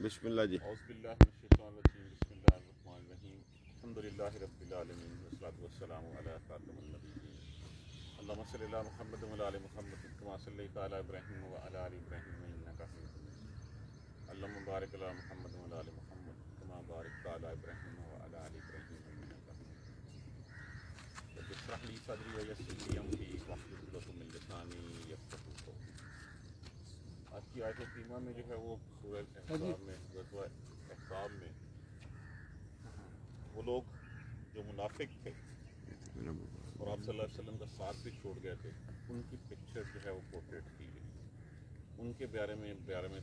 بسم اللہ جی. اعوذ باللہ من الشیطان الرجیم بسم اللہ الرحمن الرحیم الحمدللہ رب العالمین والصلاۃ والسلام علی خاتم النبیین اللہم صلی علی محمد وعلی آل محمد کما صلیت علی ابراہیم وعلی آل ابراہیم انک حمید مجید اللہم بارک علی محمد وعلی آل محمد کما بارکت علی ابراہیم وعلی آل ابراہیم انک حمید مجید رب اشرح لی صدری ویسر لی امری واحلل عقدۃ من لسانی یفقہوا قولی. آج کی آیت کریمہ میں جو ہے وہ سورہ احزاب میں غزوہ احزاب میں وہ لوگ جو منافق تھے اور آپ صلی اللہ علیہ وسلم کا ساتھ بھی چھوڑ گئے تھے ان کی پکچر جو ہے وہ پورٹریٹ کی گئی. ان کے بارے میں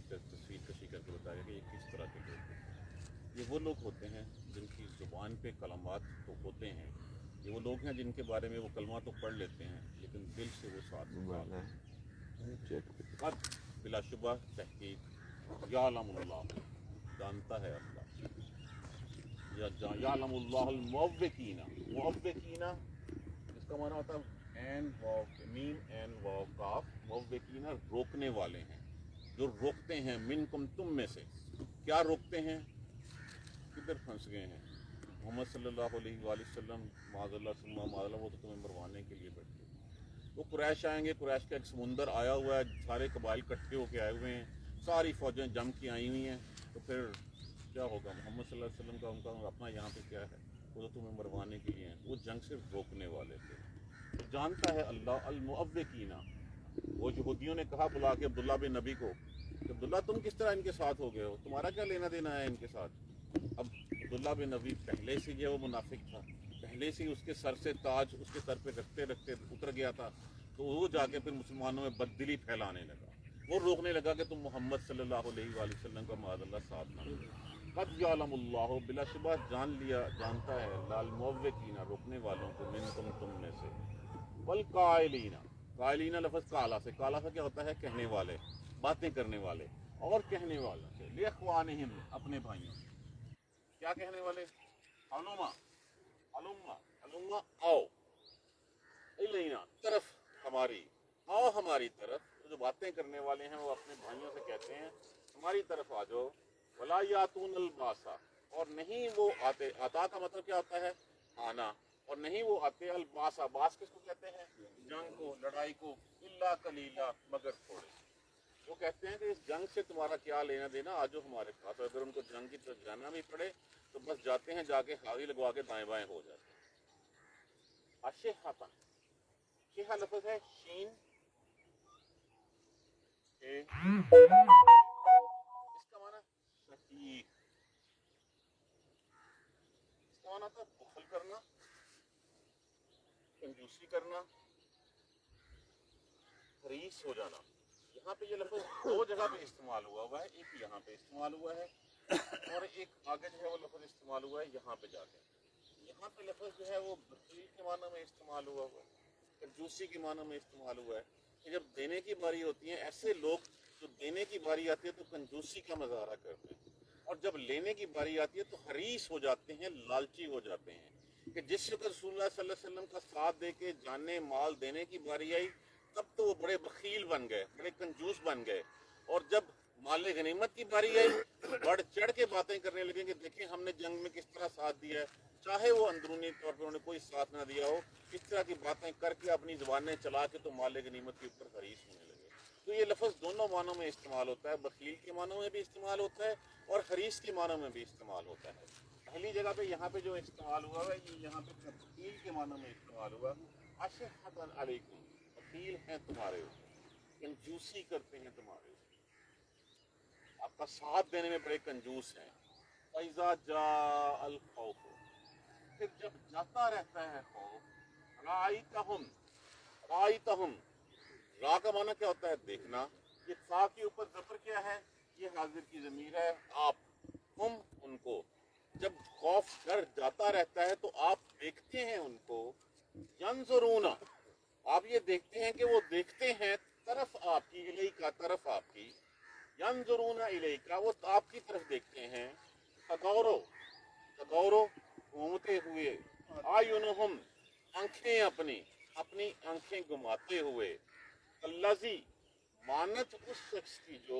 تصویر کشی کر کے بتایا کہ یہ کس طرح کے لوگ ہیں. یہ وہ لوگ ہوتے ہیں جن کی زبان پہ کلمات تو ہوتے ہیں. یہ وہ لوگ ہیں جن کے بارے میں وہ کلمہ تو پڑھ لیتے ہیں لیکن دل سے وہ ساتھ قد بلا شبہ تحقیق یعلم اللہ جانتا ہے اللہ یعلم اللہ الموقین. موقین اس کا معنی ہوتا ہے این واو میم این واو کاف. موقین روکنے والے ہیں جو روکتے ہیں منکم تم میں سے. کیا روکتے ہیں؟ کدھر پھنس گئے ہیں محمد صلی اللہ علیہ وآلہ وسلم معاذ اللہ ثم معاذ اللہ. وہ تو تمہیں مروانے کے لیے بیٹھے. وہ قریش آئیں گے. قریش کا ایک سمندر آیا ہوا ہے, سارے قبائل کٹھے ہو کے آئے ہوئے ہیں, ساری فوجیں جم کے آئی ہوئی ہیں. تو پھر کیا ہوگا؟ محمد صلی اللہ علیہ وسلم کا ان کا اپنا یہاں پہ کیا ہے؟ وہ تو تمہیں مروانے کے لیے ہیں. وہ جنگ سے روکنے والے تھے. تو جانتا ہے اللہ المعوقین. وہ یہودیوں نے کہا بلا کے عبداللہ بن نبی کو کہ عبداللہ تم کس طرح ان کے ساتھ ہو گئے ہو, تمہارا کیا لینا دینا ہے ان کے ساتھ؟ اب عبداللہ بن نبی پہلے سے جو ہے وہ منافق تھا, پہلے سے اس کے سر سے تاج اس کے سر پہ رکھتے رکھتے اتر گیا تھا. تو وہ جا کے پھر مسلمانوں میں بددلی پھیلانے لگا. وہ روکنے لگا کہ تم محمد صلی اللہ علیہ وآلہ وسلم کا معاذ اللہ ساتھ نہ دو. قد یعلم اللہ بلا شبہ جانتا ہے اللہ الموقین روکنے والوں کو منکم تم میں سے. والقائلین. قائلین لفظ کالا سے. کالا سے کیا ہوتا ہے؟ کہنے والے, باتیں کرنے والے. اور کہنے والوں سے لاخوانہم اپنے بھائیوں سے. کیا کہنے والے؟ علما علما علما آؤ الینا طرف ہماری, آؤ ہماری طرف. جو باتیں کرنے والے ہیں وہ اپنے بھائیوں سے کہتے ہیں ہماری طرف آ جاؤ. ولا یاتون الباسا اور نہیں وہ آتے. آتا کا مطلب کیا ہوتا ہے؟ آنا. اور نہیں وہ آتے الباسا. باس کس کو کہتے ہیں؟ جنگ کو, لڑائی کو. الا قلیلا مگر تھوڑے. وہ کہتے ہیں کہ اس جنگ سے تمہارا کیا لینا دینا, آ جاؤ ہمارے پاس. اور اگر ان کو جنگ کی طرف جانا بھی پڑے تو بس جاتے ہیں, جا کے حاوی لگوا کے دائیں بائیں ہو جاتے ہیں. اشہتن. شیحہ لفظ ہے شین اس کا معنی شفیق. اس کا معنی تھا بخل کرنا, کنجوسی کرنا, حریص ہو جانا. یہاں پہ یہ لفظ دو جگہ پہ استعمال ہوا ہے. ایک یہاں پہ استعمال ہوا ہے اور ایک آگے جو ہے وہ لفظ استعمال ہوا ہے یہاں پہ جا کے. یہاں پہ لفظ جو ہے وہ بخیل کے معنی میں استعمال ہوا ہے, کنجوسی کے معنی میں استعمال ہوا ہے. کہ جب دینے کی باری ہوتی ہے, ایسے لوگ جو دینے کی باری آتی ہے تو کنجوسی کا مظاہرہ کرتے ہیں, اور جب لینے کی باری آتی ہے تو حریص ہو جاتے ہیں, لالچی ہو جاتے ہیں. کہ جس وقت رسول اللہ صلی اللہ علیہ وسلم کا ساتھ دے کے جانے مال دینے کی باری آئی تب تو وہ بڑے بخیل بن گئے, بڑے کنجوس بن گئے. اور جب مال غنیمت کی باری آئی بڑھ چڑھ کے باتیں کرنے لگیں کہ دیکھیں ہم نے جنگ میں کس طرح ساتھ دیا ہے, چاہے وہ اندرونی طور پر انہوں نے کوئی ساتھ نہ دیا ہو. اس طرح کی باتیں کر کے اپنی زبانیں چلا کے تو مال غنیمت کے اوپر حریص ہونے لگے. تو یہ لفظ دونوں معنوں میں استعمال ہوتا ہے, بخیل کے معنوں میں بھی استعمال ہوتا ہے اور حریص کے معنوں میں بھی استعمال ہوتا ہے. پہلی جگہ پہ یہاں پہ جو استعمال ہوا ہے یہ یہاں پہ بخیل کے معنوں میں استعمال ہوا. اشہۃ علیکم بخیل ہیں تمہارے اوپر, کنجوسی کرتے ہیں تمہارے اوپر, آپ کا ساتھ دینے میں بڑے کنجوس ہیں. فَإِذَا جَاءَ الْخَوْفُ پھر جب جاتا رہتا ہے خوف. رَأَيْتَهُمْ را کا معنی کیا ہوتا ہے؟ دیکھنا. یہ فا کے اوپر ظفر کیا ہے؟ یہ حاضر کی ضمیر ہے. آپ ہم ان کو جب خوف ڈر جاتا رہتا ہے تو آپ دیکھتے ہیں ان کو. ینظرون آپ یہ دیکھتے ہیں کہ وہ دیکھتے ہیں طرف آپ کی, الیکا طرف آپ کی. ینظرون الیکا وہ آپ کی طرف دیکھتے ہیں. تدورو تدورو گھومتے ہوئے. آیونہم آنکھیں اپنی آنکھیں گھماتے ہوئے. الذی مانت اس شخص کی جو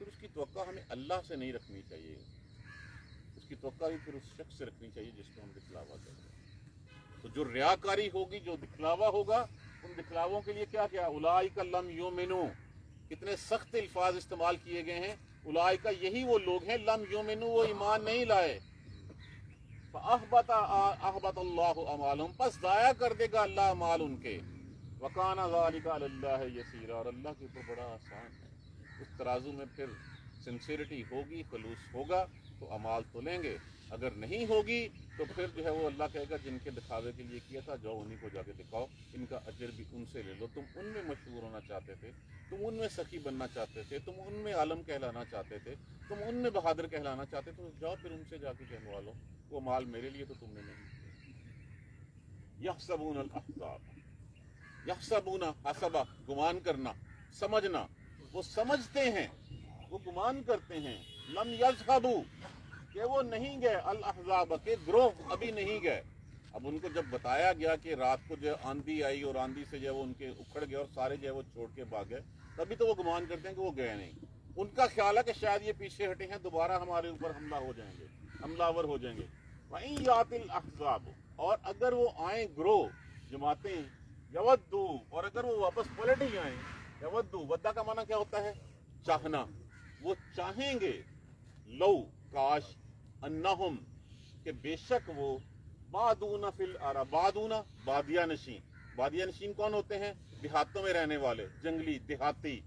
پھر اس کی توقع ہمیں اللہ سے نہیں رکھنی چاہیے، اس کی توقع بھی پھر اس شخص سے رکھنی چاہیے جس کو ہم دکھلاوا کرتے ہیں۔ تو جو ریاکاری ہوگی، جو دکھلاوا ہوگا، ان دکھلاووں کے لیے کیا کیا، اولئک لم یؤمنوا، کتنے سخت الفاظ استعمال کیے گئے ہیں، اولئک یہی وہ لوگ ہیں، لم یؤمنوا، وہ ایمان نہیں لائے، فاحبط اللہ اعمالهم، پس ضائع کر دے گا اللہ اعمال ان کے، وکان ذلک علی اللہ یسیرا، اور اللہ کے اوپر بڑا آسان ہے۔ اس ترازو میں پھر سنسیریٹی ہوگی، خلوص ہوگا تو اعمال تو لیں گے، اگر نہیں ہوگی تو پھر جو ہے وہ اللہ کہے گا جن کے دکھاوے کے لیے کیا تھا جاؤ انہیں کو جا کے دکھاؤ، ان کا اجر بھی ان سے لے لو، تم ان میں مشہور ہونا چاہتے تھے، تم ان میں سخی بننا چاہتے تھے، تم ان میں عالم کہلانا چاہتے تھے، تم ان میں بہادر کہلانا چاہتے تھے، جاؤ پھر ان سے جا کے کہلوا لو، وہ مال میرے لیے تو تم نے نہیں۔ یحسبون الاحزاب، یحسبون حسبہ، گمان کرنا، سمجھنا، وہ سمجھتے ہیں، وہ گمان کرتے ہیں، لم یذهبوا، کہ وہ نہیں گئے، الاحزاب، کے گروہ ابھی نہیں گئے۔ اب ان کو جب بتایا گیا کہ رات کو جو آندھی آئی اور آندھی سے جو ہے وہ ان کے اکھڑ گئے اور سارے جو ہے وہ چھوڑ کے بھاگ گئے، تبھی تو وہ گمان کرتے ہیں کہ وہ گئے نہیں۔ ان کا خیال ہے کہ شاید یہ پیچھے ہٹے ہیں، دوبارہ ہمارے اوپر حملہ ہو جائیں گے، حملہ آور ہو جائیں گے۔ وَإِن يَأْتِ الْأَحْزَابُ، اور اگر وہ آئیں گروہ، جماعتیں، یودو، اور اگر وہ واپس پلٹ ہی آئیں، یودو، ودا کا معنی کیا ہوتا ہے، چاہنا، وہ چاہیں گے، لو، کاش، انہم، کہ بے شک وہ، بادون فی الارض، بادون، بادیہ نشین، بادیہ نشین کون ہوتے ہیں، دیہاتوں میں رہنے والے، جنگلی، دیہاتی،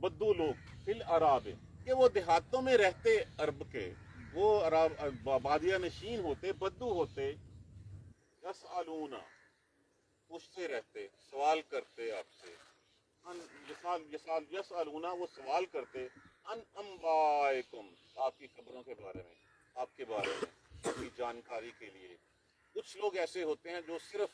بدو لوگ، فی الارض، کہ وہ دیہاتوں میں رہتے عرب کے، وہ بادیہ نشین ہوتے، بدو ہوتے، یسألون، پوچھتے رہتے، سوال کرتے آپ سے، یسألون، وہ سوال کرتے، ان انبائکم، آپ کی خبروں کے بارے میں، آپ کے بارے میں، آپ کی جانکاری کے لیے۔ کچھ لوگ ایسے ہوتے ہیں جو صرف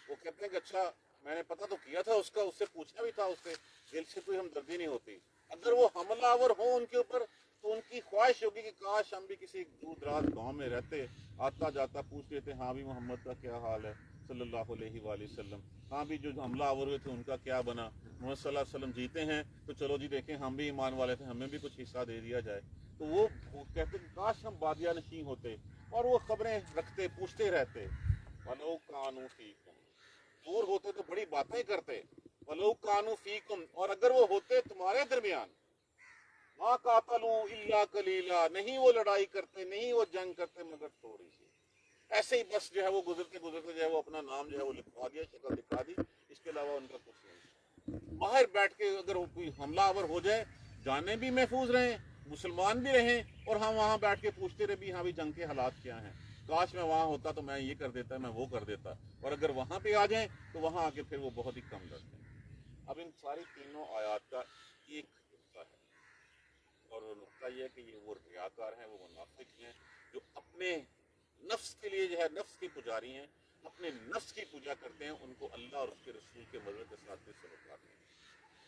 وہ کہتے ہیں کہ اچھا میں نے پتہ تو کیا تھا اس کا، اس سے پوچھنا بھی تھا، اس سے دل سے کوئی ہمدردی نہیں ہوتی۔ اگر وہ حملہ آور ہوں ان کے اوپر تو ان کی خواہش ہوگی کہ کاش ہم بھی کسی دور دراز گاؤں میں رہتے، آتا جاتا پوچھ لیتے ہاں بھی محمد کا کیا حال ہے صلی اللہ علیہ وآلہ وسلم، ہاں بھی جو حملہ آور ہوئے تھے ان کا کیا بنا، محمد صلی اللہ علیہ وسلم جیتے ہیں تو چلو جی دیکھیں ہم بھی ایمان والے تھے، ہمیں بھی کچھ حصہ دے دیا جائے۔ تو وہ کہتے کہ کاش ہم بادیہ نشین ہوتے، اور وہ خبریں رکھتے، پوچھتے رہتے، وَلَوْ كَانُوا فِيكُمْ، دور ہوتے تو بڑی باتیں کرتے، وَلَوْ كَانُوا فِيكُمْ، اور اگر وہ ہوتے تمہارے درمیان، مَا قَاتَلُوا إِلَّا قَلِيلًا، نہیں وہ لڑائی کرتے، نہیں وہ جنگ کرتے مگر تھوڑی سی، ایسے ہی بس جو ہے وہ گزرتے گزرتے جو ہے وہ اپنا نام جو ہے وہ لکھوا دیا، شکل دکھا دی، اس کے علاوہ ان کا کچھ نہیں۔ باہر بیٹھ کے اگر کوئی حملہ آور ہو جائے، جانیں بھی محفوظ رہیں، مسلمان بھی رہیں، اور ہم وہاں بیٹھ کے پوچھتے رہے بھی ہاں بھی جنگ کے حالات کیا ہیں، کاش میں وہاں ہوتا تو میں یہ کر دیتا، میں وہ کر دیتا، اور اگر وہاں پہ آ جائیں تو وہاں آ کے پھر وہ بہت ہی کم لڑتے ہیں۔ اب ان ساری تینوں آیات کا ایک نقطہ ہے، اور وہ نقطہ یہ ہے کہ یہ وہ ریاکار ہیں، وہ منافق ہیں، جو اپنے نفس کے لیے جو ہے نفس کی پجاری ہیں، اپنے نفس کی پوجا کرتے ہیں، ان کو اللہ اور اس کے رسول کے مدد کے ساتھ بھی سلوکاتے ہیں۔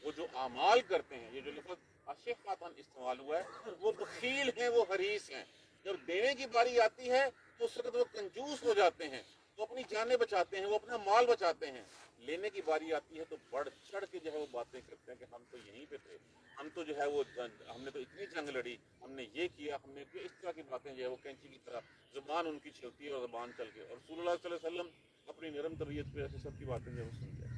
وہ جو اعمال کرتے ہیں، یہ جو لفظ اشفاقاً استعمال ہوا ہے، وہ بخیل ہیں، وہ حریص ہیں، جب دینے کی باری آتی ہے تو اس وقت وہ کنجوس ہو جاتے ہیں، وہ اپنی جانیں بچاتے ہیں، وہ اپنا مال بچاتے ہیں، لینے کی باری آتی ہے تو بڑھ چڑھ کے جو ہے وہ باتیں کرتے ہیں کہ ہم تو یہیں پہ تھے، ہم تو جو ہے وہ ہم نے تو اتنی جنگ لڑی، ہم نے یہ کیا، ہم نے اس طرح کی باتیں جو ہے وہ کینچی کی طرح زبان ان کی چلتی ہے اور زبان چل کے، اور رسول اللہ صلی اللہ علیہ وسلم اپنی نرم طبیعت پہ ایسے سب کی باتیں جو ہے وہ سن جائے۔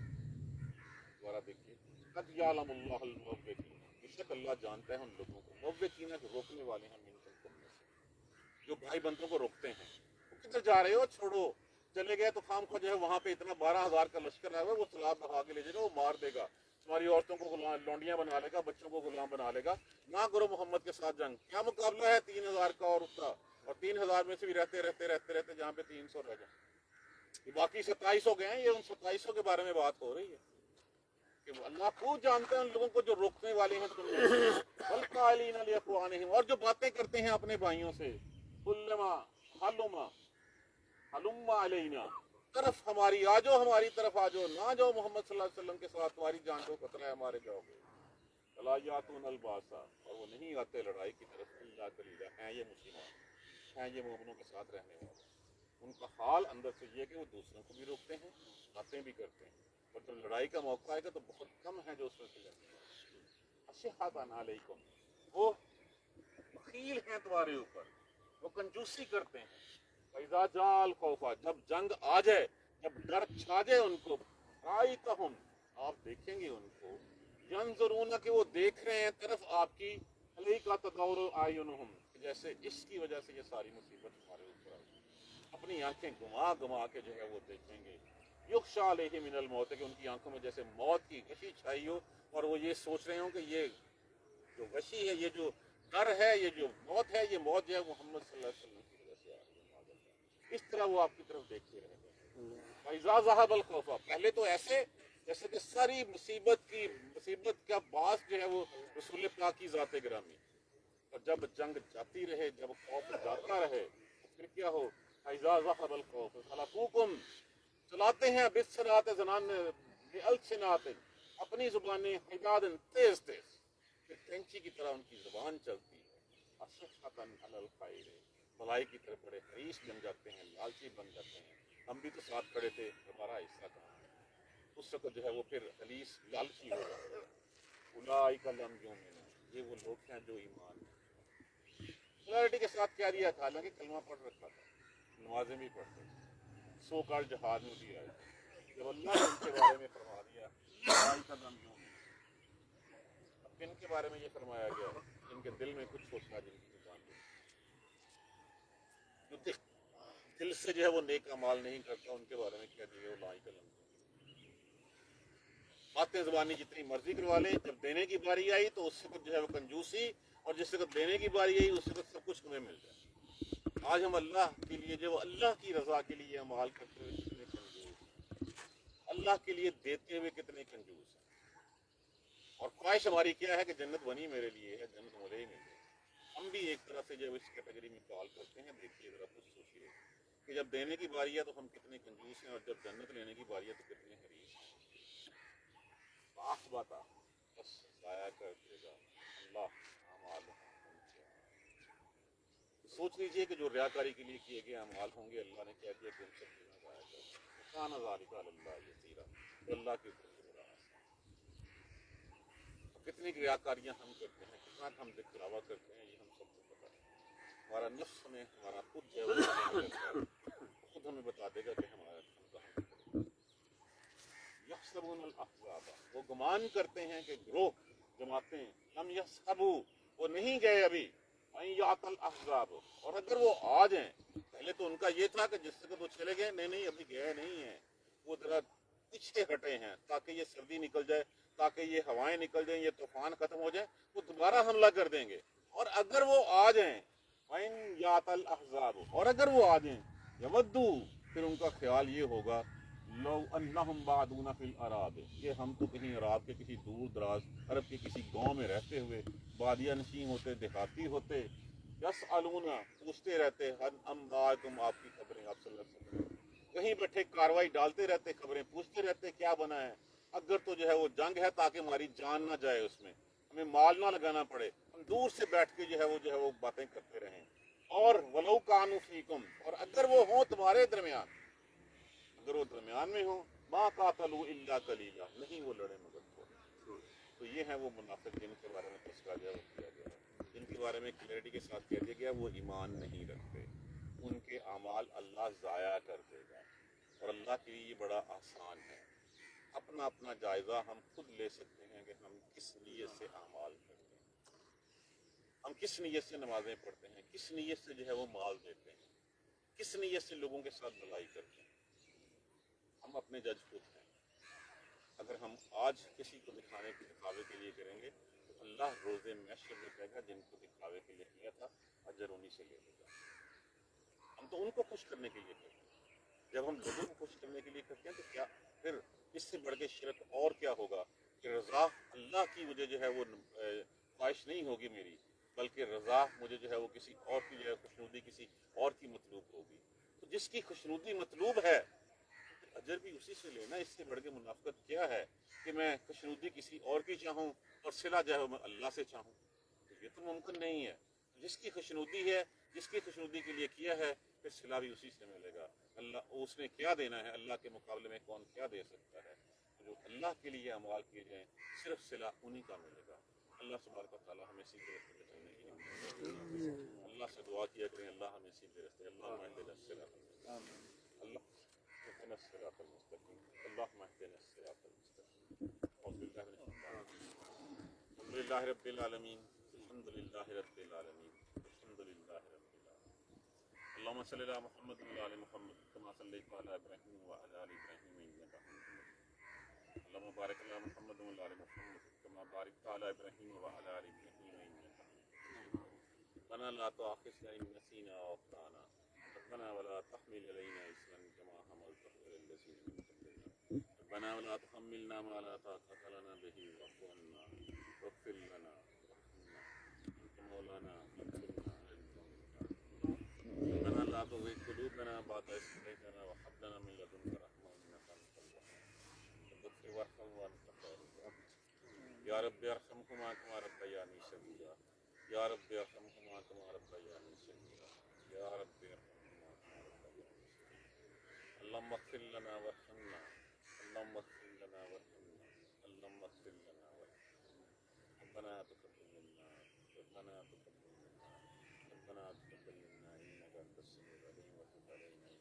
دوبارہ دیکھیے، قد یعلم اللہ المعوقین، بے شک اللہ جانتا ہے ان لوگوں کو، معوقین جو روکنے والے ہیں، منکم تم میں سے، جو بھائی بندوں کو روکتے ہیں، وہ کدھر جا رہے ہو، چھوڑو، چلے گئے تو خام خواہ جو ہے وہاں پہ اتنا 12,000 کا لشکر آیا ہوا ہے، وہ سلاب بہا کے لے جائے گا، وہ مار دے گا، تمہاری عورتوں کو لونڈیاں بنا لے گا، بچوں کو غلام بنا لے گا، نہ کرو محمد کے ساتھ جنگ، کیا مقابلہ ہے 3,000 کا اور اس کا، اور 3,000 میں سے بھی رہتے رہتے جہاں پہ 300 رہ جائیں، یہ باقی 2700 گئے ہیں، یہ ان 2700 کے بارے میں بات ہو رہی ہے کہ اللہ خوب جانتے ہیں ان لوگوں کو جو روکنے والے ہیں تم میں سے، والقائلین لاخوانہم، اور جو باتیں کرتے ہیں اپنے بھائیوں سے، کلما ہلم علینا، طرف ہماری آ جاؤ، ہماری طرف آ جاؤ، نہ جاؤ محمد صلی اللہ علیہ وسلم کے ساتھ، تمہاری جان کو خطرہ ہے، ہمارے جاؤ گے، ولا یاتون الباسا، اور وہ نہیں آتے لڑائی کی طرف، الا قلیلا، ہیں یہ مسلمان، ہیں یہ مومنوں کے ساتھ رہنے والے، ان کا حال اندر سے یہ کہ وہ دوسروں کو بھی روکتے ہیں، باتیں بھی کرتے ہیں، اور جب لڑائی کا موقع آئے گا تو بہت کم ہے جو اس میں سے لڑتے ہیں۔ اشحۃ علیکم، وہ ہیں تمہارے اوپر, وہ کنجوسی کرتے ہیں. فَإِذَا جَاءَ الْخَوْفُ, جب جنگ آ جائے, جب ڈر چھا جائے ان کو, رَأَيْتَهُمْ, آپ دیکھیں گے ان کو, يَنظُرُونَ, کہ وہ دیکھ رہے ہیں طرف آپ کی, عَلَيْكَ تَدُورُ أَعْيُنُهُمْ, جیسے اس کی وجہ سے یہ ساری مصیبت ہمارے اوپر آئی, اپنی آنکھیں گما گما کے جو ہے وہ دیکھیں گے. یخشی علیہ من الموت, کہ ان کی آنکھوں میں جیسے موت کی غشی چھائی ہو, اور وہ یہ سوچ رہے ہوں کہ یہ جو غشی ہے, یہ جو ڈر ہے, یہ جو موت ہے, یہ موت جو ہے محمد صلی اللہ علیہ وسلم کی وجہ سے آ رہی ہے. اس طرح وہ آپ کی طرف دیکھتے رہیں گے. فَإِذَا ذَهَبَ الْخَوْفُ, پہلے تو ایسے جیسے کہ ساری مصیبت کا باعث جو ہے وہ رسول پاک کی ذات گرامی, اور جب جنگ جاتی رہے, جب خوف جاتا رہے, پھر کیا ہو, فَإِذَا ذَهَبَ الْخَوْفُ سَلَقُوكُمْ, چلاتے ہیں بالصناعت, زنان بالصناعت, اپنی زبانیں حداد, تیز تیز, پھر کینچی کی طرح ان کی زبان چلتی ہے. اشفقۃ علی الخیر, بھلائی کی طرف بڑے حریص بن جاتے ہیں, لالچی بن جاتے ہیں. ہم بھی تو ساتھ کھڑے تھے, ہمارا حصہ کہاں ہے, اس وقت جو ہے وہ پھر حریص لالچی ہو جاتے ہیں. اولئک لم یؤمنوا, یہ وہ لوگ ہیں جو ایمان کلیئرٹی کے ساتھ کہہ دیا تھا, حالانکہ کلمہ پڑھ رکھا تھا, نمازیں بھی پڑھتے تھے, سو کال جہاد میں بھی آئے. جب اللہ نے ان کے بارے میں فرما دیا اولئک لم یؤمنوا, اب کن کے بارے میں یہ فرمایا گیا ہے, جن کے دل میں کچھ ہوتا ہے, جن کی زبان میں جو دل سے جو ہے وہ نیک اعمال نہیں کرتا, ان کے بارے میں کہہ دیا اولئک لم یؤمنوا. باتیں زبانی جتنی مرضی کروا لیں, جب دینے کی باری آئی تو اس وقت جو ہے وہ کنجوسی, اور جس وقت دینے کی باری آئی اس وقت سب کچھ ہمیں مل جائے. آج ہم اللہ کے لیے جو اللہ کی رضا کے لیے اعمال کرتے ہوئے کتنے کنجوس, اللہ کے لیے دیتے ہوئے کتنے کنجوس ہیں. اور خواہش ہماری کیا ہے کہ جنت بنی میرے لیے ہے, جنت مجھے ہی مل جائے. ہم بھی ایک طرح سے جب اس کیٹیگری میں کال کرتے ہیں, دیکھیے ذرا کچھ سوچیے کہ جب دینے کی باری ہے تو ہم کتنے کنجوس ہیں, اور جب جنت لینے کی باری ہے تو کتنے حریص ہیں. باتا بس ضائع کر دے گا اللہ اعمال. سوچ لیجئے کہ جو ریاکاری کے لیے کیے گئے اعمال ہوں گے, اللہ نے کہہ دیا کہ ان سب چیزیں ضائع کر دیں. کان ذالک علی اللہ یسیرا, اللہ کے اوپر بڑا آسان. کتنی ریاکاریاں ہم کرتے ہیں, کتنا ہم دکھلاوا کرتے ہیں, یہ ہم سب کو پتا ہے. ہمارا نفس ہمیں, ہمارا خود جو ہے خود ہمیں بتا دے گا کہ ہمارا ہم کہاں کریں. یحسبون الاحزاب, وہ گمان کرتے ہیں کہ گروہ جماعتیں, لم یحسبوا, وہ نہیں گئے ابھی, یات الاحزاب, اور اگر وہ آ جائیں. پہلے تو ان کا یہ تھا کہ جس وقت وہ چلے گئے, نہیں ابھی گئے نہیں ہیں, وہ ذرا پیچھے ہٹے ہیں تاکہ یہ سردی نکل جائے, تاکہ یہ ہوائیں نکل جائیں, یہ طوفان ختم ہو جائے, وہ دوبارہ حملہ کر دیں گے. اور اگر وہ آ جائیں, یات الاحزاب, اور اگر وہ آ جائیں, یودو, پھر ان کا خیال یہ ہوگا, لو انہم بعدون فی العراب, کہ ہم تو کہیں عراب کے کسی دور دراز عرب کے کسی گاؤں میں رہتے ہوئے, بادیہ نشین ہوتے, دیہاتی ہوتے, یسألون, پوچھتے رہتے, انباءکم, آپ کی خبریں, آپ صلی اللہ علیہ وسلم کہیں بیٹھے کاروائی ڈالتے رہتے, خبریں پوچھتے رہتے کیا بنا ہے. اگر تو جو ہے وہ جنگ ہے تاکہ ہماری جان نہ جائے, اس میں ہمیں مال نہ لگانا پڑے, ہم دور سے بیٹھ کے جو ہے وہ باتیں کرتے رہیں. اور ولو کانوا فیکم, اور اگر وہ ہوں تمہارے درمیان, اگر وہ درمیان میں ہوں, ما قاتلوا الا قلیلا, نہیں وہ لڑے مگر تھوڑے. تو یہ ہیں وہ منافق جن کے بارے میں تذکرہ جو ہے وہ کیا گیا ہے, جن کے بارے میں کلیئرٹی کے ساتھ کہہ دیا گیا وہ ایمان نہیں رکھتے, ان کے اعمال اللہ ضائع کر دے گا. اور اللہ کے لیے یہ بڑا آسان ہے, اپنا اپنا جائزہ ہم خود لے سکتے ہیں کہ ہم کس نیت سے اعمال کرتے ہیں, ہم کس نیت سے نمازیں پڑھتے ہیں, کس نیت سے جو ہے وہ مال دیتے ہیں, کس نیت سے لوگوں کے ساتھ بھلائی کرتے ہیں. ہم اپنے جج خود ہیں. اگر ہم آج کسی کو دکھانے کے دکھاوے کے لیے کریں گے تو اللہ روزے محشر میں کہے گا جن کو دکھاوے کے لیے کیا تھا اجر انہی سے لے لے گا. ہم تو ان کو خوش کرنے کے لیے کرتے ہیں. جب ہم لوگوں کو خوش کرنے کے لیے کرتے ہیں تو کیا پھر اس سے بڑھ کے شرک اور کیا ہوگا کہ رضا اللہ کی مجھے جو ہے وہ خواہش نہیں ہوگی میری, بلکہ رضا مجھے جو ہے وہ کسی اور کی جو ہے خوشنودی کسی اور کی مطلوب ہوگی. تو جس کی خوشنودی مطلوب ہے اجر بھی اسی سے لینا. اس سے بڑھ کے منافقت کیا ہے کہ میں خوشنودی کسی اور کی چاہوں اور صلہ جو ہے میں اللہ سے چاہوں, یہ تو ممکن نہیں ہے. جس کی خوشنودی ہے, جس کی خوشنودی کے لیے کیا ہے, پھر صلہ بھی اسی سے ملے گا. اللہ اس نے کیا دینا ہے, اللہ کے مقابلے میں کون کیا دے سکتا ہے. جو اللہ کے لیے اعمال کیے جائیں صرف صلہ انہی کا ملے گا. اللہ تبارک و تعالی ہمیں اسی طرح سے چلنے کی سے دعا کیا کریں اللہ ہمیں سیدھے راستے اللہم اہدنا الصراط المستقیم اللہ اہدنا الصراط المستقیم اللہم اہدنا الصراط المستقیم اعوذ باللہ من الشیطان الرجیم الحمد للہ رب العالمین الحمد للہ رب العالمین الحمد للہ رب العالمین اللہم صلی علی محمد وعلی آل محمد کما صلیت علی ابراہیم وعلی آل ابراہیم انک حمید مجید اللہم بارک علی محمد وعلی آل محمد کما بارکت علی ابراہیم وعلی آل ابراہیم انک حمید مجید ربنا لا تؤاخذنا ان نسینا او اخطانا ربنا ولا تحمل علينا إصرا كما حملته على الذين من قبلنا ربنا ولا تحملنا ما لا طاقة لنا به واعف عنا واغفر لنا وارحمنا أنت مولانا فانصرنا على القوم الكافرين ربنا لا تزغ قلوبنا بعد إذ هديتنا وهب لنا من لدنك رحمة إنك أنت الوهاب رب اغفر وارحم وأنت خير الراحمين يا رب ارحمهما كما ربياني صغيرا يا رب ارحمهما كما ربياني صغيرا يا رب ارحمهما كما ربياني صغيرا اللهم اغفر لنا وارحمنا اللهم اغفر لنا وارحمنا اللهم اغفر لنا وارحمنا ربنا تقبل منا ربنا تقبل منا ربنا تقبل منا انك انت السميع العليم وتب علينا